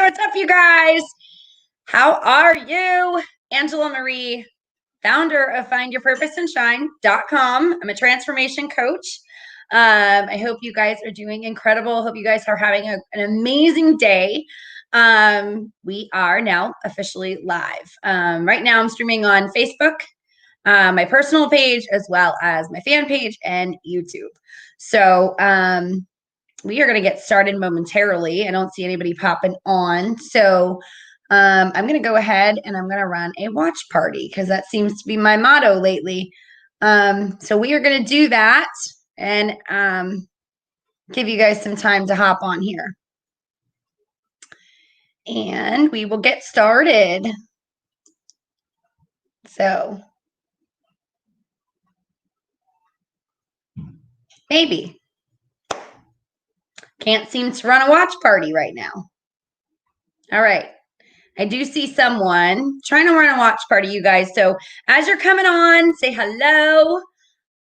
what's up, you guys? How are you? Angela Marie, founder of FindYourPurposeAndShine.com. I'm a transformation coach. I hope you guys are doing incredible. Hope you guys are having an amazing day. We are now officially live. Right now, I'm streaming on Facebook, my personal page, as well as my fan page and YouTube. So, we are going to get started momentarily. I don't see anybody popping on. So I'm going to go ahead and I'm going to run a watch party because that seems to be my motto lately. So we are going to do that and give you guys some time to hop on here. And we will get started. So maybe. Can't seem to run a watch party right now. All right. I do see someone trying to run a watch party, you guys. So as you're coming on, say hello.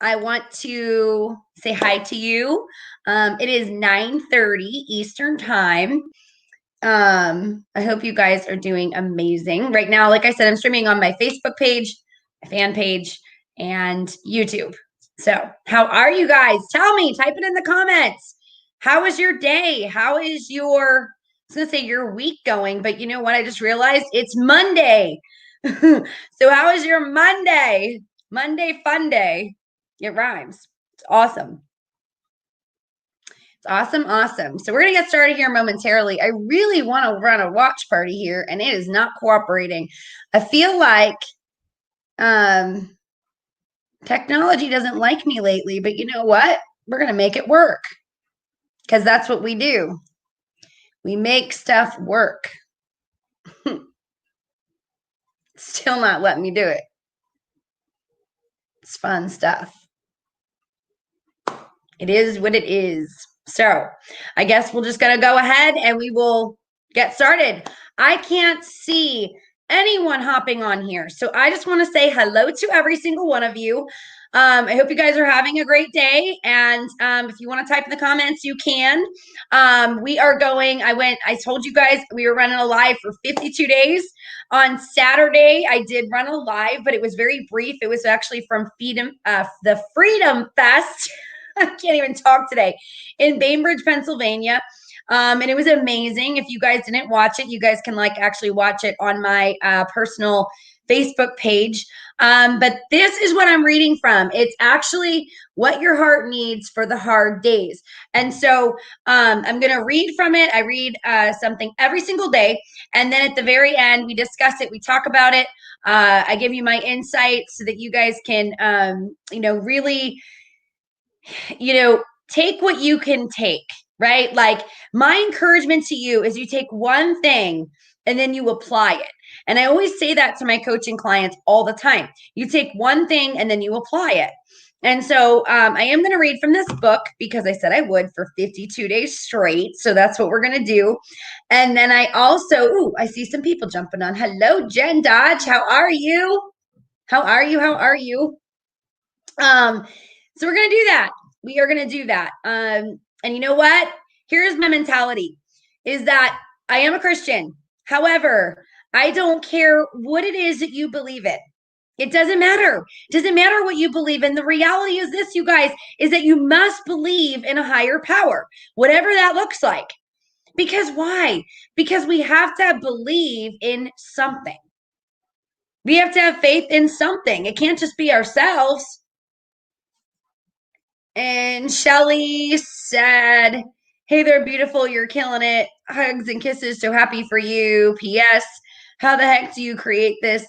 I want to say hi to you. It is 9:30 Eastern time. I hope you guys are doing amazing. Right now, like I said, I'm streaming on my Facebook page, my fan page, and YouTube. So how are you guys? Tell me, type it in the comments. How was your day? How is your, I was going to say your week going, but you know what? I just realized it's Monday. So how is your Monday? Monday fun day. It rhymes. It's awesome. It's awesome, awesome. So we're going to get started here momentarily. I really want to run a watch party here, and it is not cooperating. I feel like technology doesn't like me lately, but you know what? We're going to make it work because that's what we do. We make stuff work. Still not letting me do it. It's fun stuff. It is what it is. So I guess we're just going to go ahead and we will get started. I can't see anyone hopping on here. So I just want to say hello to every single one of you. I hope you guys are having a great day. And if you want to type in the comments, you can. We are going, I told you guys we were running a live for 52 days. On Saturday, I did run a live, but it was very brief. It was actually from the Freedom Fest. I can't even talk today, in Bainbridge, Pennsylvania. And it was amazing. If you guys didn't watch it, you guys can actually watch it on my personal Facebook page. But this is what I'm reading from. It's actually what your heart needs for the hard days. And so I'm going to read from it. I read something every single day. And then at the very end, we discuss it. We talk about it. I give you my insights so that you guys can, really take what you can take, right? Like my encouragement to you is you take one thing and then you apply it. And I always say that to my coaching clients all the time. You take one thing and then you apply it. And so I am going to read from this book because I said I would for 52 days straight. So that's what we're going to do. And then I also, I see some people jumping on. Hello, Jen Dodge. How are you? How are you? How are you? So we're going to do that. We are going to do that. And you know what? Here's my mentality is that I am a Christian. However, I don't care what it is that you believe in. It doesn't matter. It doesn't matter what you believe in. The reality is this, you guys, is that you must believe in a higher power, whatever that looks like. Because why? Because we have to believe in something. We have to have faith in something. It can't just be ourselves. And Shelly said, hey there, beautiful. You're killing it. Hugs and kisses. So happy for you. P.S. How the heck do you create this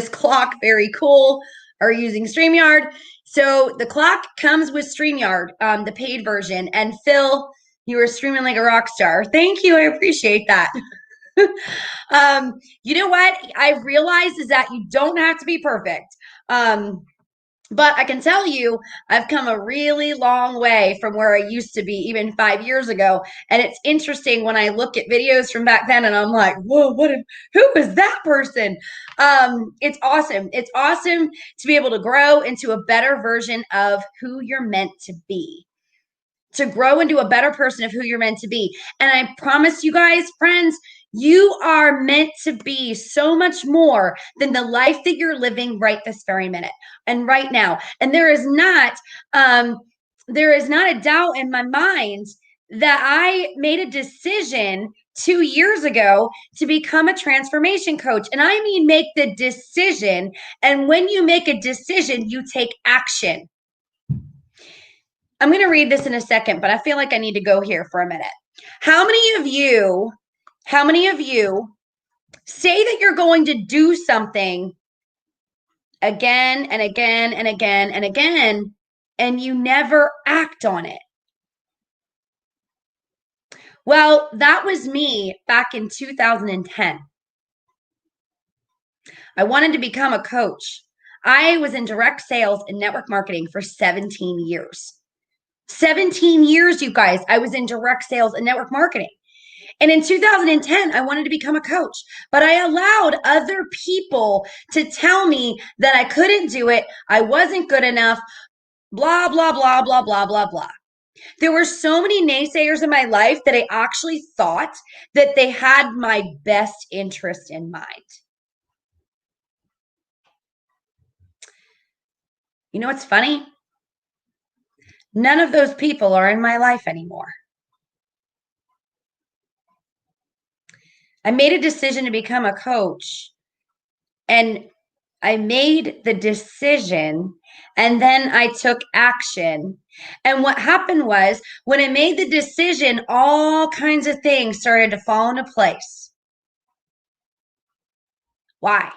clock? Very cool. Are you using StreamYard? So the clock comes with StreamYard, the paid version. And Phil, you were streaming like a rock star. Thank you. I appreciate that. You know what I've realized is that you don't have to be perfect. But I can tell you, I've come a really long way from where I used to be even 5 years ago. And it's interesting when I look at videos from back then and I'm like, whoa, who is that person? It's awesome. It's awesome to be able to grow into a better version of who you're meant to be. to grow into a better person of who you're meant to be. And I promise you guys, friends, you are meant to be so much more than the life that you're living right this very minute and right now. And there is not a doubt in my mind that I made a decision 2 years ago to become a transformation coach. And I mean, make the decision. And when you make a decision, you take action. I'm going to read this in a second, but I feel like I need to go here for a minute. How many of you say that you're going to do something again and again and again and again, and you never act on it? Well, that was me back in 2010. I wanted to become a coach. I was in direct sales and network marketing for 17 years. 17 years, you guys, I was in direct sales and network marketing. And in 2010, I wanted to become a coach, but I allowed other people to tell me that I couldn't do it. I wasn't good enough, blah, blah, blah, blah, blah, blah, blah. There were so many naysayers in my life that I actually thought that they had my best interest in mind. You know what's funny? None of those people are in my life anymore. I made a decision to become a coach, and I made the decision, and then I took action. And what happened was, when I made the decision, all kinds of things started to fall into place. Why?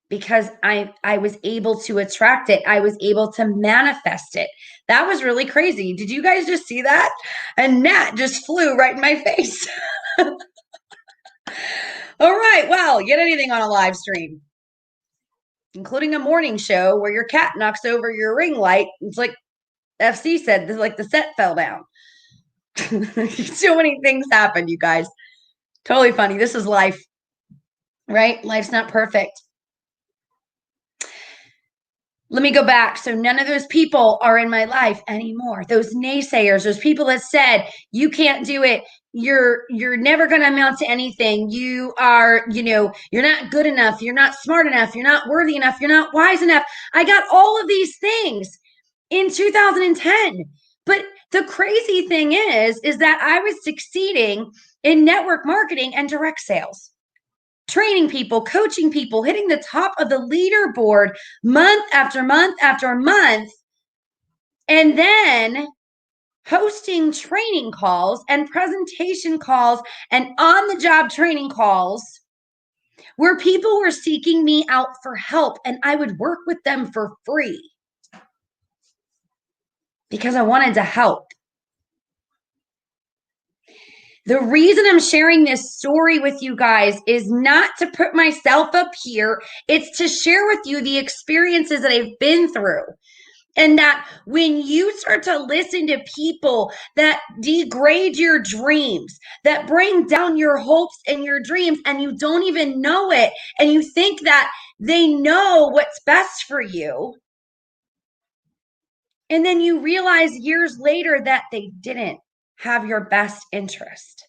Because I was able to attract it. I was able to manifest it. That was really crazy. Did you guys just see that? And Nat just flew right in my face. All right. Well, get anything on a live stream, including a morning show where your cat knocks over your ring light. It's like FC said, like the set fell down. So many things happen, you guys. Totally funny. This is life, right? Life's not perfect. Let me go back. So none of those people are in my life anymore. Those naysayers, those people that said, you can't do it. You're never going to amount to anything. You are, you're not good enough. You're not smart enough. You're not worthy enough. You're not wise enough. I got all of these things in 2010. But the crazy thing is that I was succeeding in network marketing and direct sales, training people, coaching people, hitting the top of the leaderboard month after month after month, and then hosting training calls and presentation calls and on-the-job training calls where people were seeking me out for help, and I would work with them for free because I wanted to help. The reason I'm sharing this story with you guys is not to put myself up here. It's to share with you the experiences that I've been through. And that when you start to listen to people that degrade your dreams, that bring down your hopes and your dreams, and you don't even know it, and you think that they know what's best for you, and then you realize years later that they didn't have your best interest.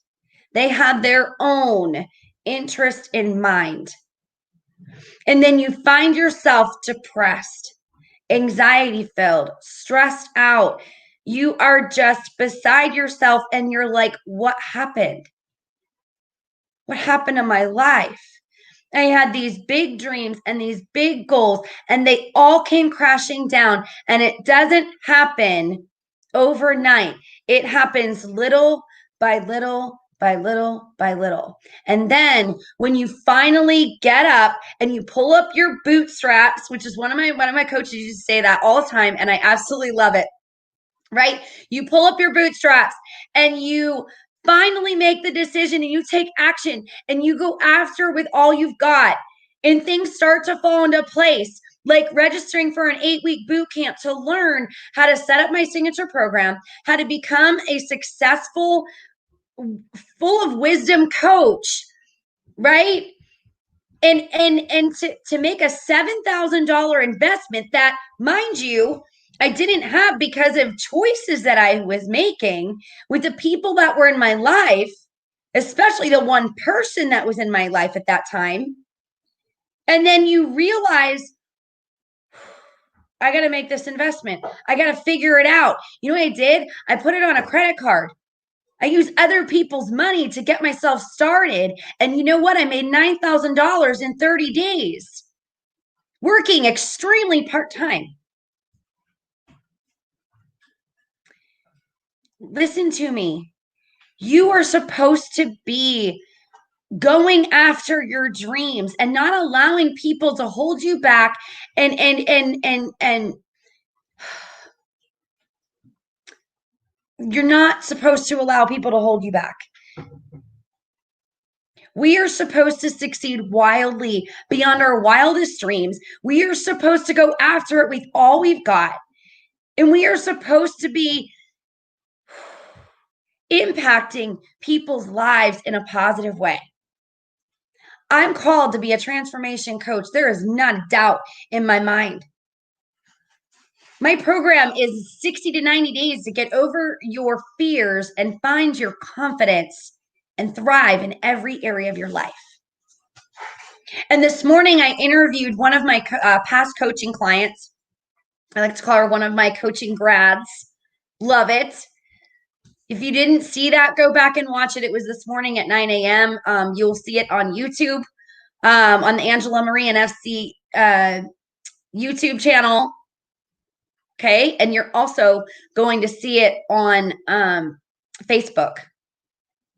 They had their own interest in mind. And then you find yourself depressed, anxiety filled, stressed out. You are just beside yourself and you're like, what happened? What happened to my life? I had these big dreams and these big goals, and they all came crashing down. And it doesn't happen overnight. It happens little by little by little by little. And then when you finally get up and you pull up your bootstraps, which is one of my coaches used to say that all the time, and I absolutely love it. Right? You pull up your bootstraps and you finally make the decision and you take action and you go after with all you've got, and things start to fall into place, like registering for an 8-week boot camp to learn how to set up my signature program, how to become a successful, full of wisdom coach, right? And to make a $7,000 investment that, mind you, I didn't have because of choices that I was making with the people that were in my life, especially the one person that was in my life at that time. And then you realize, I got to make this investment. I got to figure it out. You know what I did? I put it on a credit card. I use other people's money to get myself started. And you know what? I made $9,000 in 30 days, working extremely part time. Listen to me. You are supposed to be going after your dreams and not allowing people to hold you back and you're not supposed to allow people to hold you back. We are supposed to succeed wildly beyond our wildest dreams. We are supposed to go after it with all we've got. And we are supposed to be impacting people's lives in a positive way. I'm called to be a transformation coach. There is not a doubt in my mind. My program is 60 to 90 days to get over your fears and find your confidence and thrive in every area of your life. And this morning, I interviewed one of my past coaching clients. I like to call her one of my coaching grads. Love it. If you didn't see that, go back and watch it. It was this morning at 9 a.m. You'll see it on YouTube, on the Angela Marie and FC YouTube channel. Okay. And you're also going to see it on Facebook.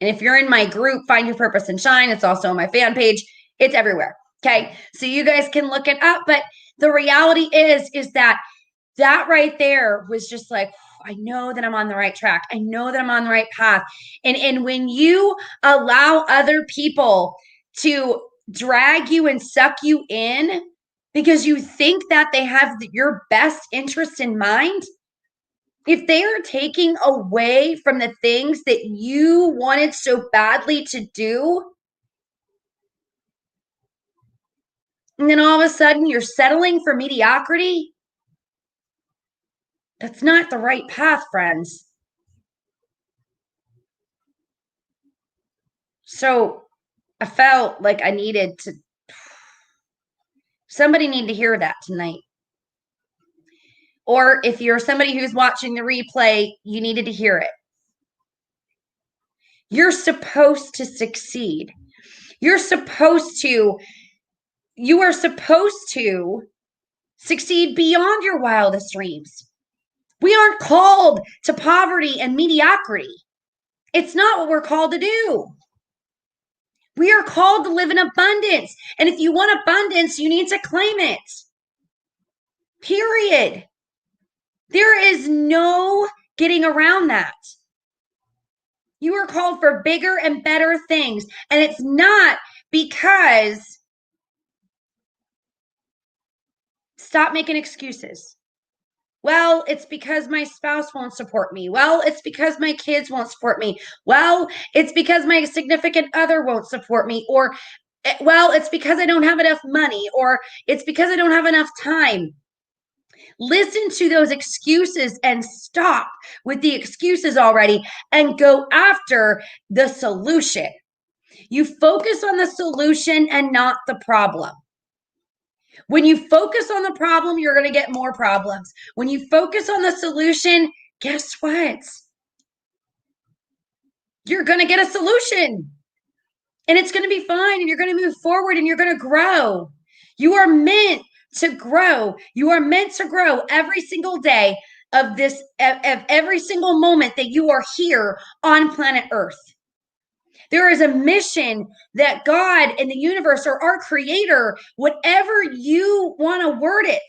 And if you're in my group, Find Your Purpose and Shine, it's also on my fan page. It's everywhere. Okay. So you guys can look it up. But the reality is that right there was just like, I know that I'm on the right track. I know that I'm on the right path. And when you allow other people to drag you and suck you in because you think that they have your best interest in mind, if they are taking away from the things that you wanted so badly to do, and then all of a sudden you're settling for mediocrity, that's not the right path, friends. So I felt like I needed to, somebody need to hear that tonight. Or if you're somebody who's watching the replay, you needed to hear it. You're supposed to succeed. You are supposed to succeed beyond your wildest dreams. We aren't called to poverty and mediocrity. It's not what we're called to do. We are called to live in abundance. And if you want abundance, you need to claim it. Period. There is no getting around that. You are called for bigger and better things. And it's not because, stop making excuses. Well, it's because my spouse won't support me. Well, it's because my kids won't support me. Well, it's because my significant other won't support me. Or, well, it's because I don't have enough money. Or it's because I don't have enough time. Listen to those excuses and stop with the excuses already and go after the solution. You focus on the solution and not the problem. When you focus on the problem, you're going to get more problems. When you focus on the solution, guess what? You're going to get a solution. And it's going to be fine. And you're going to move forward and you're going to grow. You are meant to grow. You are meant to grow every single day of every single moment that you are here on planet Earth. There is a mission that God and the universe or our creator, whatever you want to word it,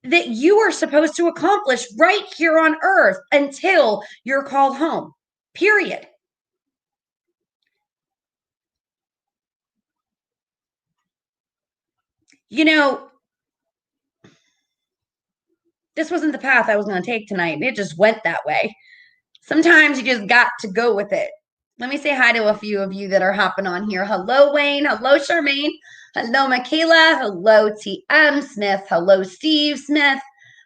that you are supposed to accomplish right here on earth until you're called home, period. You know, this wasn't the path I was going to take tonight. It just went that way. Sometimes you just got to go with it. Let me say hi to a few of you that are hopping on here. Hello, Wayne. Hello, Charmaine. Hello, Michaela. Hello, TM Smith. Hello, Steve Smith.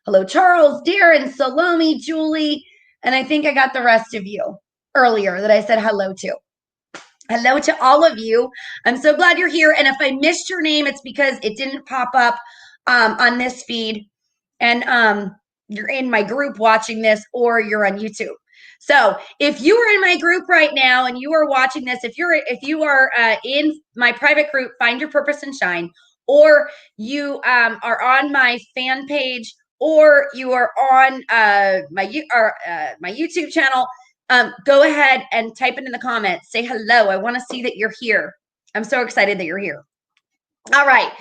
Hello, Charles, Darren, Salome, Julie, and I think I got the rest of you earlier that I said hello to. Hello to all of you. I'm so glad you're here. And if I missed your name, it's because it didn't pop up on this feed. And you're in my group watching this, or you're on YouTube. So if you are in my group right now and you are watching this, if you are in my private group, Find Your Purpose and Shine, or you are on my fan page, or you are on my YouTube channel, go ahead and type it in the comments. Say hello. I want to see that you're here. I'm so excited that you're here. All right.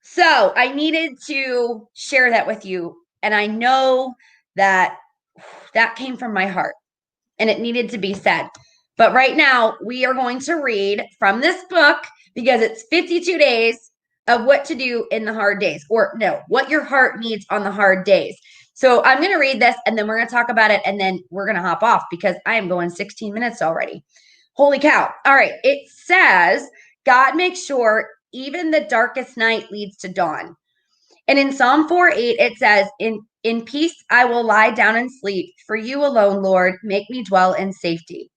So I needed to share that with you. And I know that came from my heart and it needed to be said. But right now, we are going to read from this book because it's 52 days of what to do in the hard days, or no, what your heart needs on the hard days. So I'm going to read this and then we're going to talk about it and then we're going to hop off because I am going 16 minutes already. Holy cow. All right. It says, God makes sure even the darkest night leads to dawn. And in Psalm 4:8, it says, in peace I will lie down and sleep. For you alone, Lord, make me dwell in safety.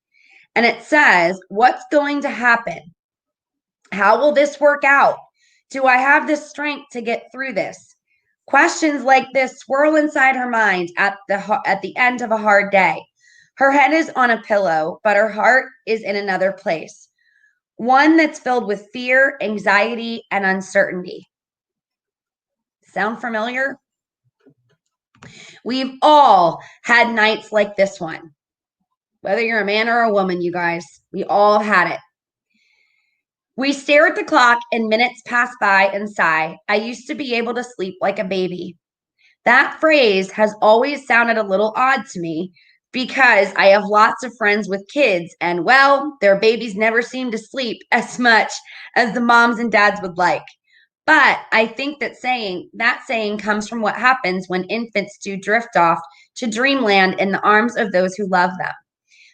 And it says, what's going to happen? How will this work out? Do I have the strength to get through this? Questions like this swirl inside her mind at the end of a hard day. Her head is on a pillow, but her heart is in another place. One that's filled with fear, anxiety, and uncertainty. Sound familiar? We've all had nights like this one. Whether you're a man or a woman, you guys, we all had it. We stare at the clock and minutes pass by and sigh. I used to be able to sleep like a baby. That phrase has always sounded a little odd to me because I have lots of friends with kids and, well, their babies never seem to sleep as much as the moms and dads would like. But I think that saying comes from what happens when infants do drift off to dreamland in the arms of those who love them.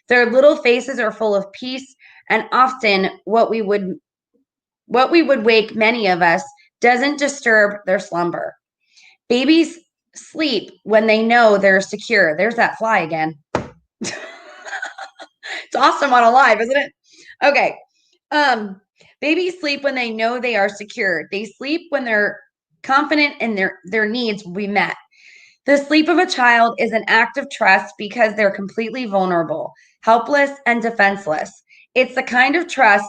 Their little faces are full of peace, and often what we would wake many of us doesn't disturb their slumber. Babies sleep when they know they're secure. There's that fly again. It's awesome on a live, isn't it? Okay. Babies sleep when they know they are secure. They sleep when they're confident in their needs will be met. The sleep of a child is an act of trust because they're completely vulnerable, helpless, and defenseless. It's the kind of trust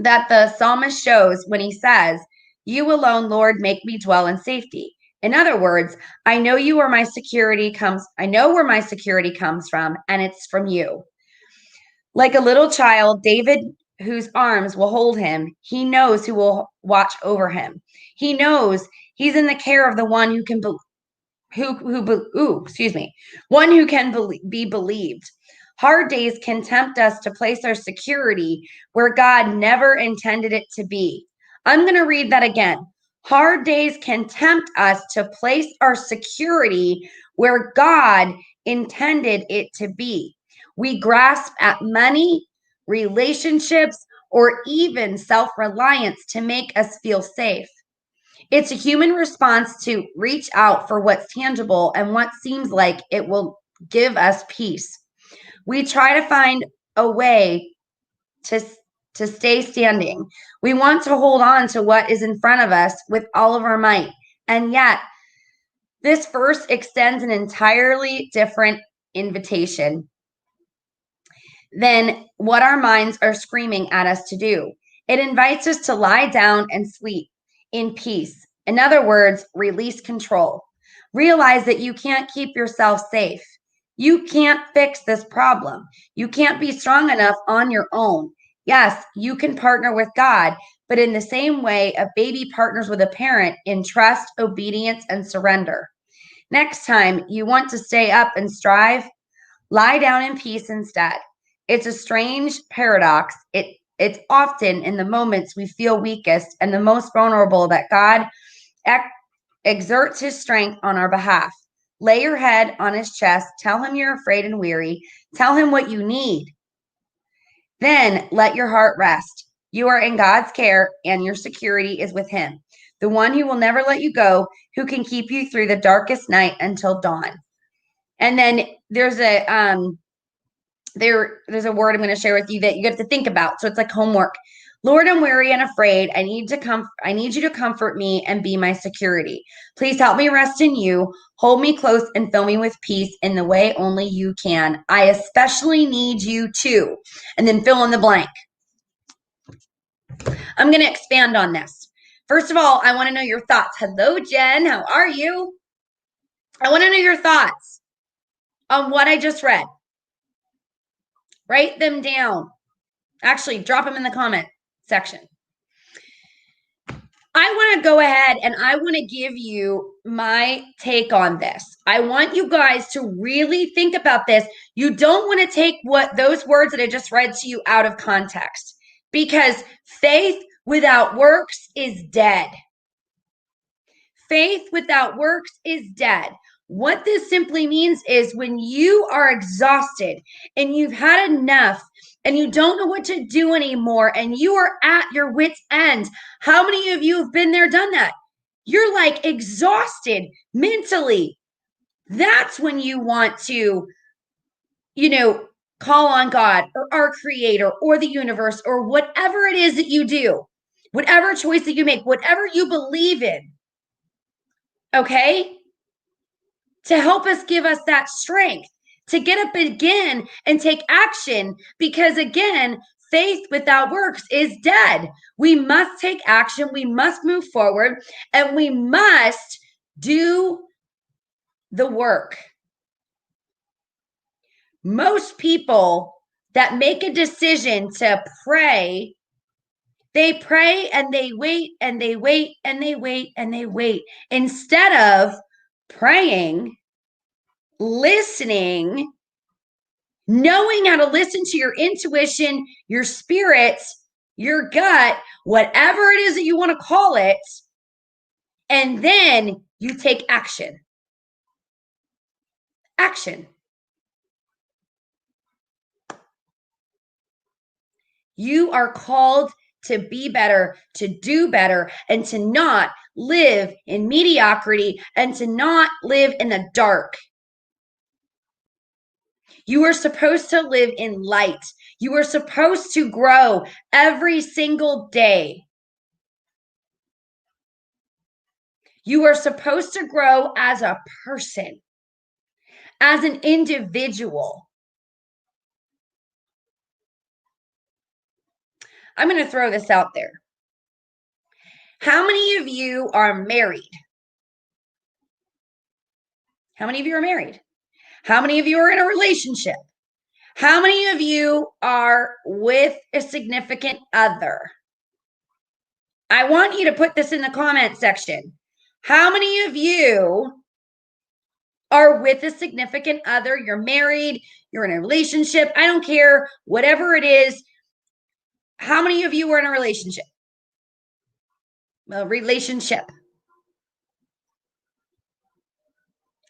that the psalmist shows when he says, you alone, Lord, make me dwell in safety. In other words, I know where my security comes from, and it's from you. Like a little child, David, whose arms will hold him, he knows who will watch over him. He knows he's in the care of the one who can be believed. Hard days can tempt us to place our security where God never intended it to be. I'm going to read that again. Hard days can tempt us to place our security where God intended it to be. We grasp at money, relationships, or even self-reliance to make us feel safe. It's a human response to reach out for what's tangible and what seems like it will give us peace. We try to find a way to stay standing. We want to hold on to what is in front of us with all of our might. And yet, this verse extends an entirely different invitation than what our minds are screaming at us to do. It invites us to lie down and sleep in peace. In other words, release control. Realize that you can't keep yourself safe. You can't fix this problem. You can't be strong enough on your own. Yes, you can partner with God, but in the same way a baby partners with a parent in trust, obedience, and surrender. Next time you want to stay up and strive, lie down in peace instead. It's a strange paradox. It's often in the moments we feel weakest and the most vulnerable that God exerts his strength on our behalf. Lay your head on his chest. Tell him you're afraid and weary. Tell him what you need. Then let your heart rest. You are in God's care and your security is with him. the one who will never let you go, who can keep you through the darkest night until dawn. And then there's a there's a word I'm going to share with you that you have to think about. So it's like homework. Lord, I'm weary and afraid. I need you to comfort me and be my security. Please help me rest in you. Hold me close and fill me with peace in the way only you can. I especially need you too. And then fill in the blank. I'm going to expand on this. First of all, I want to know your thoughts. Hello, Jen. How are you? I want to know your thoughts on what I just read. Write them down. Actually, drop them in the comment section. I want to go ahead and I want to give you my take on this. I want you guys to really think about this. You don't want to take what those words that I just read to you out of context, because faith without works is dead. Faith without works is dead. What this simply means is when you are exhausted and you've had enough and you don't know what to do anymore and you are at your wit's end. How many of you have been there, done that? You're like exhausted mentally. That's when you want to, call on God or our creator or the universe or whatever it is that you do, whatever choice that you make, whatever you believe in. Okay? To help us, give us that strength to get up again and take action, because again, faith without works is dead. We must take action, we must move forward, and we must do the work. Most people that make a decision to pray, they pray and they wait and they wait and they wait and they wait instead of praying, listening, knowing how to listen to your intuition, your spirit, your gut, whatever it is that you want to call it, and then you take action. Action. You are called to be better, to do better, and to not live in mediocrity and to not live in the dark. You are supposed to live in light. You are supposed to grow every single day. You are supposed to grow as a person, as an individual. I'm going to throw this out there. How many of you are married? How many of you are married? How many of you are in a relationship? How many of you are with a significant other? I want you to put this in the comment section. How many of you are with a significant other? You're married, you're in a relationship. I don't care, whatever it is. How many of you are in a relationship? A relationship.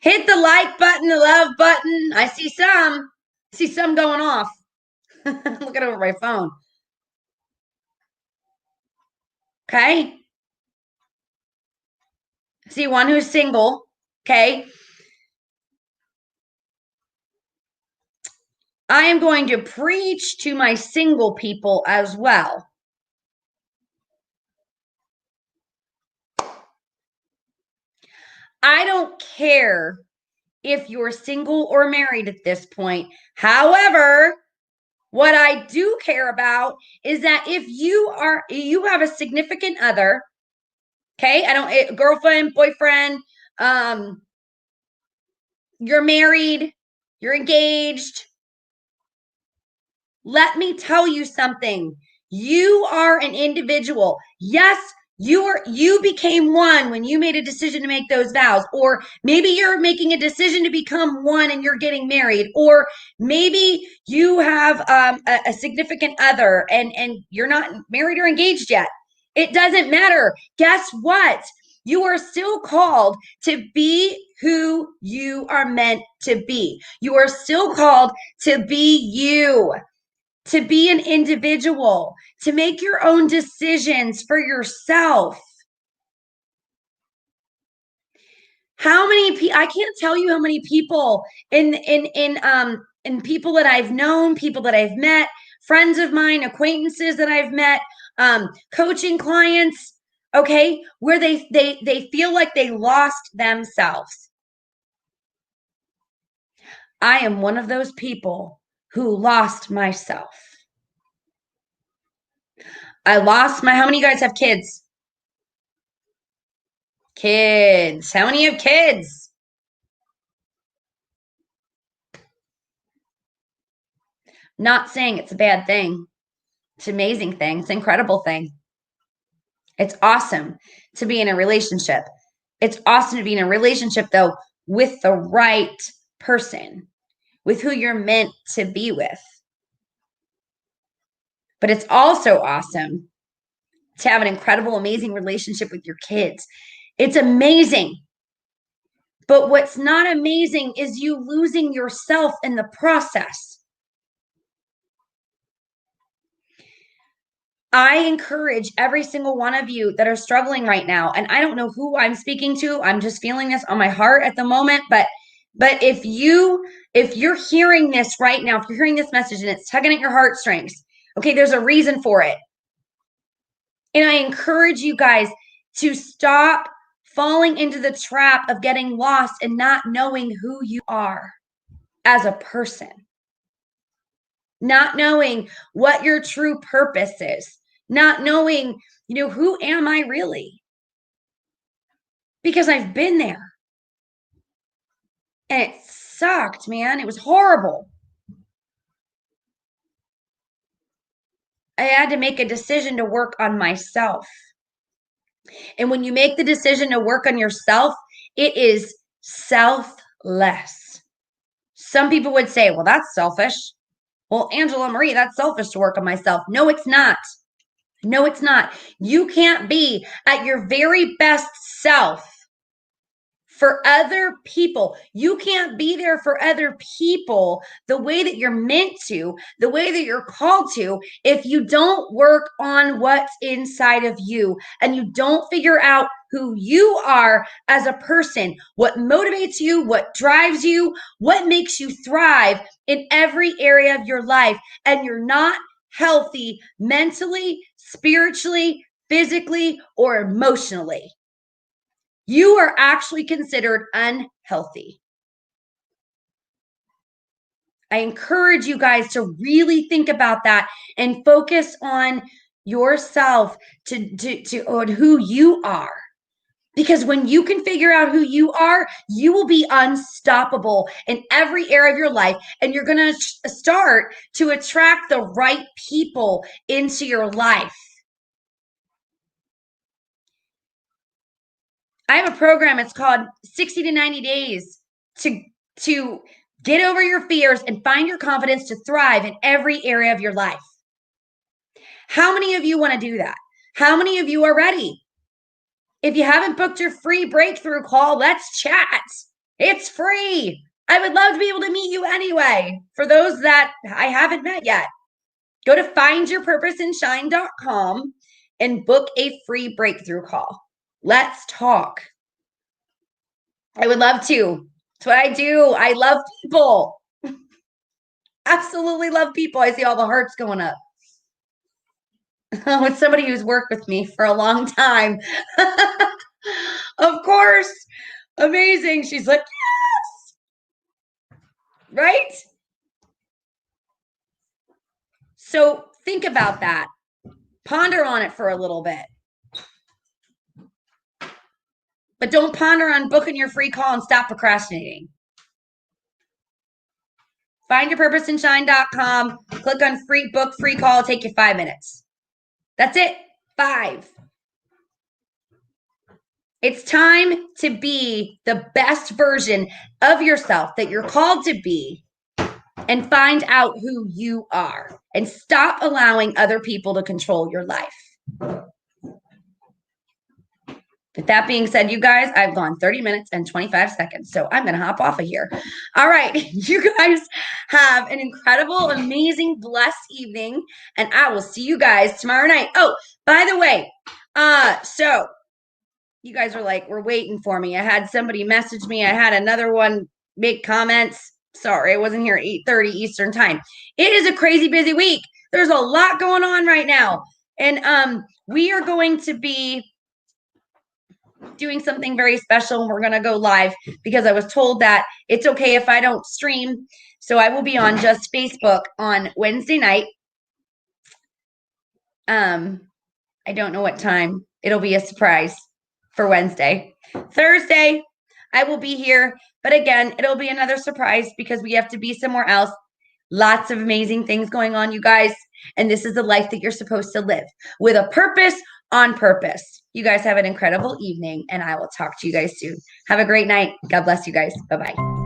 Hit the like button, the love button. I see some going off. Looking over my phone. Okay. See one who's single. Okay. I am going to preach to my single people as well. I don't care if you're single or married at this point. However, what I do care about is that if you have a significant other, okay, girlfriend, boyfriend, you're married, you're engaged. Let me tell you something. You are an individual. Yes, you became one when you made a decision to make those vows, or maybe you're making a decision to become one and you're getting married, or maybe you have a significant other and you're not married or engaged yet. It doesn't matter. Guess what? You are still called to be who you are meant to be. You are still called to be you, to be an individual, to make your own decisions for yourself. I can't tell you how many people in people that I've known, people that I've met, friends of mine, acquaintances that I've met, coaching clients, okay, where they feel like they lost themselves. I am one of those people who lost myself. I lost my, how many of you guys have kids? Kids. How many have kids? Not saying it's a bad thing. It's an amazing thing. It's an incredible thing. It's awesome to be in a relationship. It's awesome to be in a relationship, though, with the right person, with who you're meant to be with. But it's also awesome to have an incredible, amazing relationship with your kids. It's amazing. But what's not amazing is you losing yourself in the process. I encourage every single one of you that are struggling right now, and I don't know who I'm speaking to. I'm just feeling this on my heart at the moment, but if you're hearing this right now, if you're hearing this message and it's tugging at your heartstrings, okay, there's a reason for it. And I encourage you guys to stop falling into the trap of getting lost and not knowing who you are as a person, not knowing what your true purpose is, not knowing, who am I really? Because I've been there. And it sucked, man. It was horrible. I had to make a decision to work on myself. And when you make the decision to work on yourself, it is selfless. Some people would say, well, that's selfish. Well, Angela Marie, that's selfish to work on myself. No, it's not. No, it's not. You can't be at your very best self for other people. You can't be there for other people the way that you're meant to, the way that you're called to, if you don't work on what's inside of you and you don't figure out who you are as a person, what motivates you, what drives you, what makes you thrive in every area of your life. And you're not healthy mentally, spiritually, physically, or emotionally. You are actually considered unhealthy. I encourage you guys to really think about that and focus on yourself on who you are. Because when you can figure out who you are, you will be unstoppable in every area of your life. And you're going to start to attract the right people into your life. I have a program. It's called 60 to 90 days to get over your fears and find your confidence to thrive in every area of your life. How many of you want to do that? How many of you are ready? If you haven't booked your free breakthrough call, let's chat. It's free. I would love to be able to meet you anyway. For those that I haven't met yet, go to findyourpurposeandshine.com and book a free breakthrough call. Let's talk. I would love to. It's what I do. I love people. Absolutely love people. I see all the hearts going up. With somebody who's worked with me for a long time. Of course. Amazing. She's like, yes. Right? So think about that. Ponder on it for a little bit. But don't ponder on booking your free call and stop procrastinating. Findyourpurposeandshine.com. Click on free book free call. It'll take you 5 minutes. That's it. 5. It's time to be the best version of yourself that you're called to be and find out who you are and stop allowing other people to control your life. With that being said, you guys, I've gone 30 minutes and 25 seconds, so I'm going to hop off of here. All right, you guys have an incredible, amazing, blessed evening, and I will see you guys tomorrow night. Oh, by the way, so You guys are like, we're waiting for me. I had somebody message me. I had another one make comments. Sorry, I wasn't here at 8:30 Eastern time. It is a crazy busy week. There's a lot going on right now. And we are going to be doing something very special, and we're going to go live because I was told that it's okay if I don't stream. So I will be on just Facebook on Wednesday night. I don't know what time. It'll be a surprise for Wednesday. Thursday, I will be here, but again, it'll be another surprise because we have to be somewhere else. Lots of amazing things going on, you guys. And this is the life that you're supposed to live with a purpose, on purpose. You guys have an incredible evening, and I will talk to you guys soon. Have a great night. God bless you guys. Bye-bye.